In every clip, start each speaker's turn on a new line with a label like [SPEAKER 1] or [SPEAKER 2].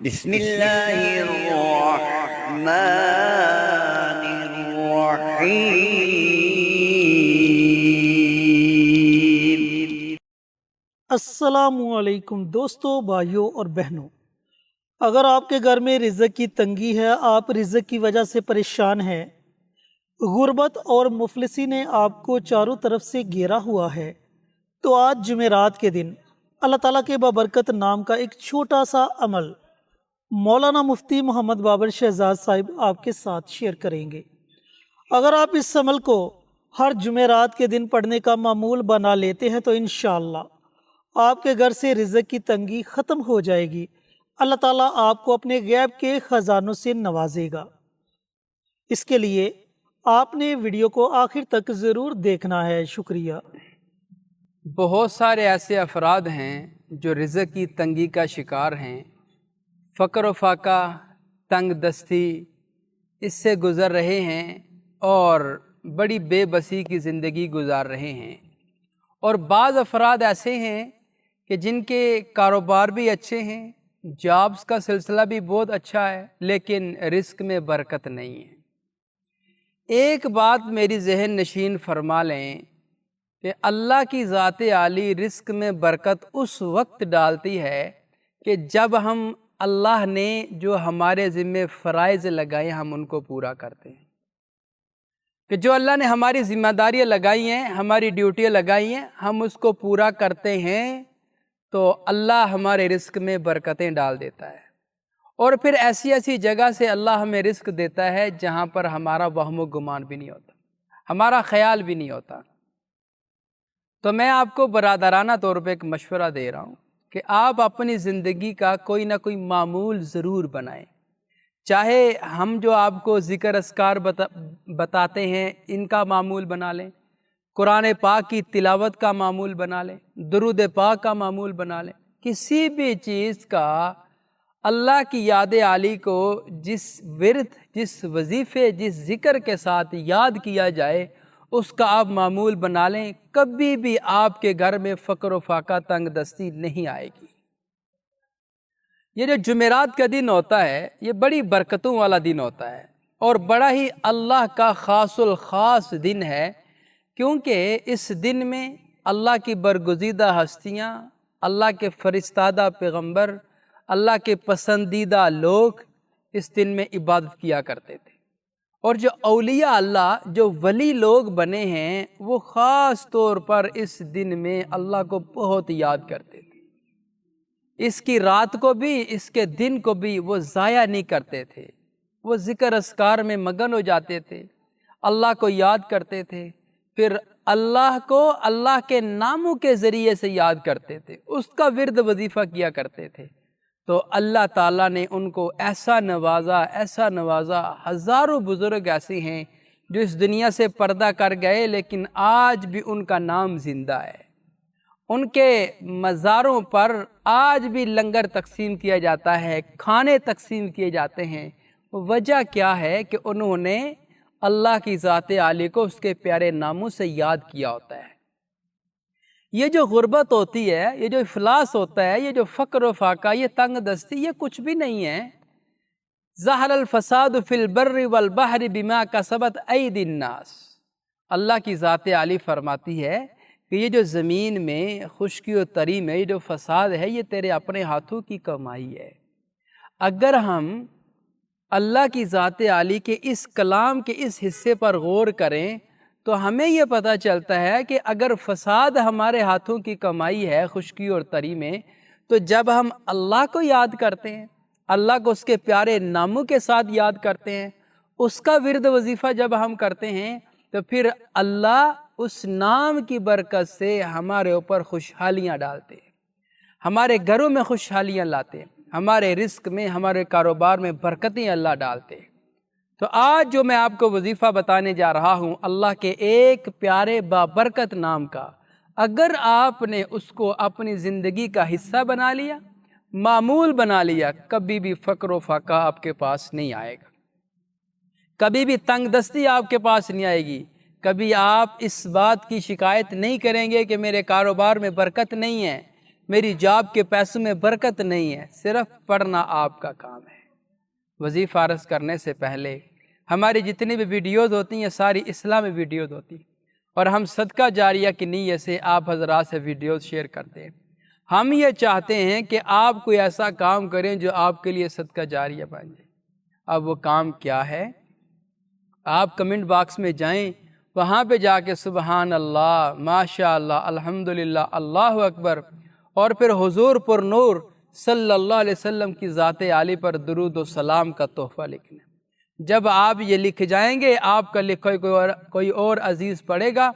[SPEAKER 1] بسم اللہ الرحمن الرحیم۔
[SPEAKER 2] السلام علیکم دوستوں، بھائیوں اور بہنوں۔ اگر آپ کے گھر میں رزق کی تنگی ہے، آپ رزق کی وجہ سے پریشان ہیں، غربت اور مفلسی نے آپ کو چاروں طرف سے گھیرا ہوا ہے، تو آج جمعرات کے دن اللہ تعالیٰ کے بابرکت نام کا ایک چھوٹا سا عمل مولانا مفتی محمد بابر شہزاد صاحب آپ کے ساتھ شیئر کریں گے۔ اگر آپ اس عمل کو ہر جمعرات کے دن پڑھنے کا معمول بنا لیتے ہیں تو انشاءاللہ آپ کے گھر سے رزق کی تنگی ختم ہو جائے گی۔ اللہ تعالیٰ آپ کو اپنے غیب کے خزانوں سے نوازے گا۔ اس کے لیے آپ نے ویڈیو کو آخر تک ضرور دیکھنا ہے۔ شکریہ۔
[SPEAKER 3] بہت سارے ایسے افراد ہیں جو رزق کی تنگی کا شکار ہیں، فقر و فاقہ، تنگ دستی اس سے گزر رہے ہیں اور بڑی بے بسی کی زندگی گزار رہے ہیں۔ اور بعض افراد ایسے ہیں کہ جن کے کاروبار بھی اچھے ہیں، جابز کا سلسلہ بھی بہت اچھا ہے، لیکن رزق میں برکت نہیں ہے۔ ایک بات میری ذہن نشین فرما لیں کہ اللہ کی ذات عالی رزق میں برکت اس وقت ڈالتی ہے کہ جب ہم اللہ نے جو ہمارے ذمہ فرائض لگائے ہم ان کو پورا کرتے ہیں، کہ جو اللہ نے ہماری ذمہ داریاں لگائی ہیں، ہماری ڈیوٹیاں لگائی ہیں، ہم اس کو پورا کرتے ہیں تو اللہ ہمارے رزق میں برکتیں ڈال دیتا ہے۔ اور پھر ایسی ایسی جگہ سے اللہ ہمیں رزق دیتا ہے جہاں پر ہمارا وہم و گمان بھی نہیں ہوتا، ہمارا خیال بھی نہیں ہوتا۔ تو میں آپ کو برادرانہ طور پہ ایک مشورہ دے رہا ہوں کہ آپ اپنی زندگی کا کوئی نہ کوئی معمول ضرور بنائیں، چاہے ہم جو آپ کو ذکر اذکار بتاتے ہیں ان کا معمول بنا لیں، قرآن پاک کی تلاوت کا معمول بنا لیں، درود پاک کا معمول بنا لیں، کسی بھی چیز کا اللہ کی یاد عالی کو جس ورد، جس وظیفے، جس ذکر کے ساتھ یاد کیا جائے اس کا آپ معمول بنا لیں، کبھی بھی آپ کے گھر میں فقر و فاقہ، تنگ دستی نہیں آئے گی۔ یہ جو جمعرات کا دن ہوتا ہے یہ بڑی برکتوں والا دن ہوتا ہے اور بڑا ہی اللہ کا خاص الخاص دن ہے، کیونکہ اس دن میں اللہ کی برگزیدہ ہستیاں، اللہ کے فرستادہ پیغمبر، اللہ کے پسندیدہ لوگ اس دن میں عبادت کیا کرتے تھے۔ اور جو اولیاء اللہ، جو ولی لوگ بنے ہیں، وہ خاص طور پر اس دن میں اللہ کو بہت یاد کرتے تھے۔ اس کی رات کو بھی، اس کے دن کو بھی وہ ضائع نہیں کرتے تھے، وہ ذکر اذکار میں مگن ہو جاتے تھے، اللہ کو یاد کرتے تھے، پھر اللہ کو اللہ کے ناموں کے ذریعے سے یاد کرتے تھے، اس کا ورد وظیفہ کیا کرتے تھے۔ تو اللہ تعالیٰ نے ان کو ایسا نوازا، ایسا نوازا، ہزاروں بزرگ ایسے ہیں جو اس دنیا سے پردہ کر گئے لیکن آج بھی ان کا نام زندہ ہے۔ ان کے مزاروں پر آج بھی لنگر تقسیم کیا جاتا ہے، کھانے تقسیم کیے جاتے ہیں۔ وجہ کیا ہے کہ انہوں نے اللہ کی ذات عالی کو اس کے پیارے ناموں سے یاد کیا ہوتا ہے۔ یہ جو غربت ہوتی ہے، یہ جو افلاس ہوتا ہے، یہ جو فقر و فاقہ، یہ تنگ دستی، یہ کچھ بھی نہیں ہے۔ ظہر الفساد فی البر والبحر بما کسبت ایدی الناس، اللہ کی ذات عالی فرماتی ہے کہ یہ جو زمین میں خشکی و تری میں یہ جو فساد ہے یہ تیرے اپنے ہاتھوں کی کمائی ہے۔ اگر ہم اللہ کی ذات عالی کے اس کلام کے اس حصے پر غور کریں تو ہمیں یہ پتہ چلتا ہے کہ اگر فساد ہمارے ہاتھوں کی کمائی ہے خشکی اور تری میں، تو جب ہم اللہ کو یاد کرتے ہیں، اللہ کو اس کے پیارے ناموں کے ساتھ یاد کرتے ہیں، اس کا ورد وظیفہ جب ہم کرتے ہیں تو پھر اللہ اس نام کی برکت سے ہمارے اوپر خوشحالیاں ڈالتے ہیں، ہمارے گھروں میں خوشحالیاں لاتے ہیں، ہمارے رزق میں، ہمارے کاروبار میں برکتیں اللہ ڈالتے ہیں۔ تو آج جو میں آپ کو وظیفہ بتانے جا رہا ہوں اللہ کے ایک پیارے بابرکت نام کا، اگر آپ نے اس کو اپنی زندگی کا حصہ بنا لیا، معمول بنا لیا، کبھی بھی فقر و فاقہ آپ کے پاس نہیں آئے گا، کبھی بھی تنگ دستی آپ کے پاس نہیں آئے گی، کبھی آپ اس بات کی شکایت نہیں کریں گے کہ میرے کاروبار میں برکت نہیں ہے، میری جاب کے پیسوں میں برکت نہیں ہے، صرف پڑھنا آپ کا کام ہے۔ وظیفہ عرض کرنے سے پہلے ہماری جتنی بھی ویڈیوز ہوتی ہیں ساری اسلامی ویڈیوز ہوتی ہیں، اور ہم صدقہ جاریہ کی نیت سے آپ حضرات سے ویڈیوز شیئر کرتے ہیں۔ ہم یہ چاہتے ہیں کہ آپ کوئی ایسا کام کریں جو آپ کے لیے صدقہ جاریہ بن جائے۔ اب وہ کام کیا ہے؟ آپ کمنٹ باکس میں جائیں، وہاں پہ جا کے سبحان اللہ، ماشاء اللہ، الحمدللہ، اللہ اکبر، اور پھر حضور پر نور صلی اللہ علیہ وسلم کی ذات عالی پر درود و سلام کا تحفہ لکھنا۔ جب آپ یہ لکھ جائیں گے، آپ کا لکھا کوئی اور عزیز پڑھے گا،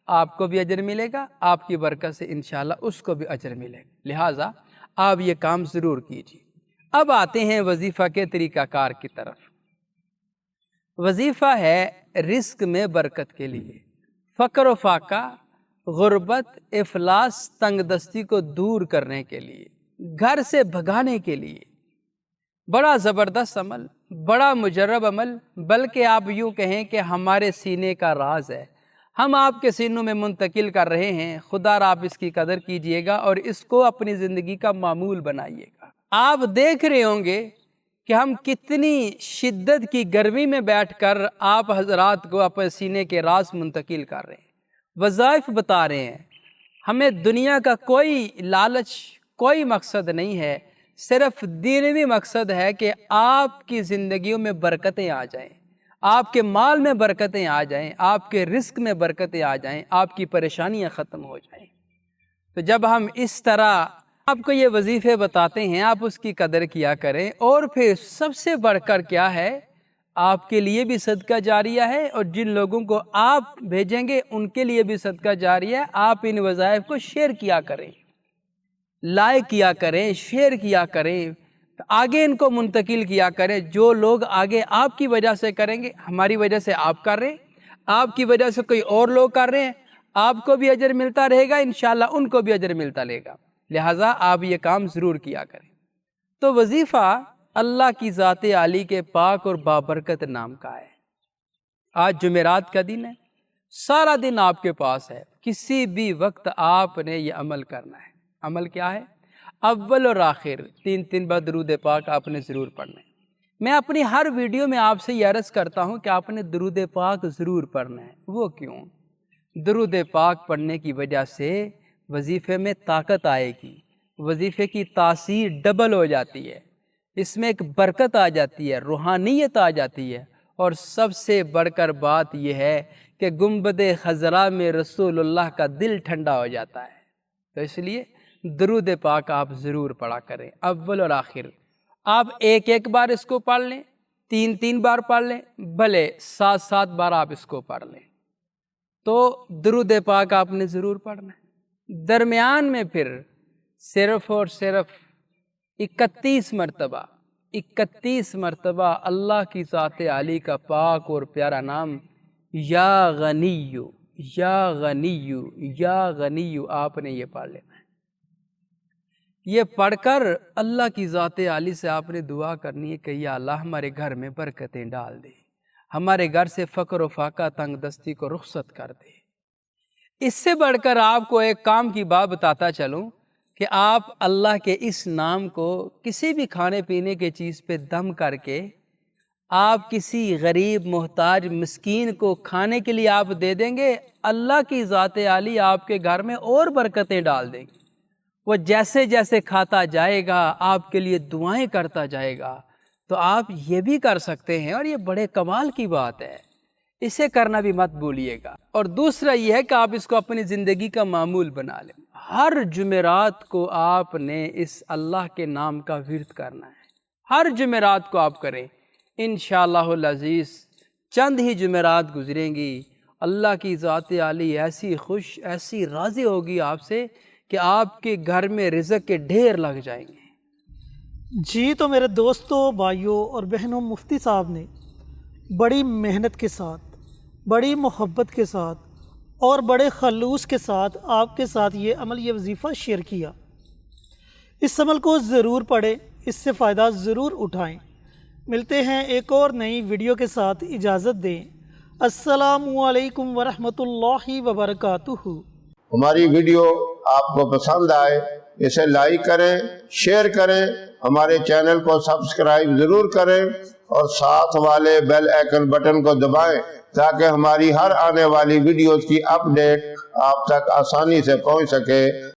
[SPEAKER 3] آپ کو بھی اجر ملے گا، آپ کی برکت سے انشاءاللہ اس کو بھی اجر ملے گا۔ لہٰذا آپ یہ کام ضرور کیجیے۔ اب آتے ہیں وظیفہ کے طریقہ کار کی طرف۔ وظیفہ ہے رزق میں برکت کے لیے، فقر و فاقہ، غربت، افلاس، تنگ دستی کو دور کرنے کے لیے، گھر سے بھگانے کے لیے۔ بڑا زبردست عمل، بڑا مجرب عمل، بلکہ آپ یوں کہیں کہ ہمارے سینے کا راز ہے، ہم آپ کے سینوں میں منتقل کر رہے ہیں۔ خدا را آپ اس کی قدر کیجئے گا اور اس کو اپنی زندگی کا معمول بنائیے گا۔ آپ دیکھ رہے ہوں گے کہ ہم کتنی شدت کی گرمی میں بیٹھ کر آپ حضرات کو اپنے سینے کے راز منتقل کر رہے ہیں، وظائف بتا رہے ہیں۔ ہمیں دنیا کا کوئی لالچ، کوئی مقصد نہیں ہے، صرف دینوی مقصد ہے کہ آپ کی زندگیوں میں برکتیں آ جائیں، آپ کے مال میں برکتیں آ جائیں، آپ کے رزق میں برکتیں آ جائیں، آپ کی پریشانیاں ختم ہو جائیں۔ تو جب ہم اس طرح آپ کو یہ وظیفے بتاتے ہیں، آپ اس کی قدر کیا کریں۔ اور پھر سب سے بڑھ کر کیا ہے، آپ کے لیے بھی صدقہ جاریہ ہے، اور جن لوگوں کو آپ بھیجیں گے ان کے لیے بھی صدقہ جاریہ ہے۔ آپ ان وظائف کو شیئر کیا کریں، لائک کیا کریں، شیئر کیا کریں، آگے ان کو منتقل کیا کریں۔ جو لوگ آگے آپ کی وجہ سے کریں گے، ہماری وجہ سے آپ کر رہے ہیں، آپ کی وجہ سے کوئی اور لوگ کر رہے ہیں، آپ کو بھی اجر ملتا رہے گا، انشاءاللہ ان کو بھی اجر ملتا رہے گا۔ لہٰذا آپ یہ کام ضرور کیا کریں۔ تو وظیفہ اللہ کی ذات عالی کے پاک اور بابرکت نام کا ہے۔ آج جمعرات کا دن ہے، سارا دن آپ کے پاس ہے، کسی بھی وقت آپ نے یہ عمل کرنا ہے۔ عمل کیا ہے؟ اول اور آخر 3 بار درود پاک آپ نے ضرور پڑھنا ہے۔ میں اپنی ہر ویڈیو میں آپ سے یہ عرض کرتا ہوں کہ آپ نے درود پاک ضرور پڑھنا ہے۔ وہ کیوں؟ درود پاک پڑھنے کی وجہ سے وظیفے میں طاقت آئے گی، وظیفے کی تاثیر ڈبل ہو جاتی ہے، اس میں ایک برکت آ جاتی ہے، روحانیت آ جاتی ہے، اور سب سے بڑھ کر بات یہ ہے کہ گنبد خضرا میں رسول اللہ کا دل ٹھنڈا ہو جاتا ہے۔ تو اس لیے درود پاک آپ ضرور پڑھا کریں، اول اور آخر۔ آپ ایک بار اس کو پڑھ لیں، 3 بار پڑھ لیں، بھلے 7 بار آپ اس کو پڑھ لیں۔ تو درود پاک آپ نے ضرور پڑھنا ہے۔ درمیان میں پھر صرف اور صرف 31 مرتبہ اللہ کی ذات عالی کا پاک اور پیارا نام یا غنیو، یا غنیو، یا غنیو آپ نے یہ پڑھ لینا ہے۔ یہ پڑھ کر اللہ کی ذات عالی سے آپ نے دعا کرنی ہے کہ یا اللہ ہمارے گھر میں برکتیں ڈال دے، ہمارے گھر سے فقر و فاقہ، تنگ دستی کو رخصت کر دے۔ اس سے بڑھ کر آپ کو ایک کام کی بات بتاتا چلوں کہ آپ اللہ کے اس نام کو کسی بھی کھانے پینے کے چیز پہ دم کر کے آپ کسی غریب، محتاج، مسکین کو کھانے کے لیے آپ دے دیں گے، اللہ کی ذات عالی آپ کے گھر میں اور برکتیں ڈال دیں گے۔ وہ جیسے جیسے کھاتا جائے گا آپ کے لیے دعائیں کرتا جائے گا۔ تو آپ یہ بھی کر سکتے ہیں، اور یہ بڑے کمال کی بات ہے، اسے کرنا بھی مت بھولیے گا۔ اور دوسرا یہ ہے کہ آپ اس کو اپنی زندگی کا معمول بنا لیں۔ ہر جمعرات کو آپ نے اس اللہ کے نام کا ورد کرنا ہے، ہر جمعرات کو آپ کریں۔ انشاءاللہ العزیز چند ہی جمعرات گزریں گی، اللہ کی ذات عالی ایسی خوش، ایسی راضی ہوگی آپ سے کہ آپ کے گھر میں رزق کے ڈھیر لگ جائیں گے۔
[SPEAKER 2] جی تو میرے دوستوں، بھائیوں اور بہنوں، مفتی صاحب نے بڑی محنت کے ساتھ، بڑی محبت کے ساتھ اور بڑے خلوص کے ساتھ آپ کے ساتھ یہ عمل، یہ وظیفہ شیئر کیا۔ اس عمل کو ضرور پڑھیں، اس سے فائدہ ضرور اٹھائیں۔ ملتے ہیں ایک اور نئی ویڈیو کے ساتھ، اجازت دیں۔ السلام علیکم ورحمۃ اللہ وبرکاتہ۔
[SPEAKER 4] ہماری ویڈیو آپ کو پسند آئے اسے لائک کریں، شیئر کریں، ہمارے چینل کو سبسکرائب ضرور کریں اور ساتھ والے بیل آئیکن بٹن کو دبائیں تاکہ ہماری ہر آنے والی ویڈیوز کی اپڈیٹ آپ تک آسانی سے پہنچ سکے۔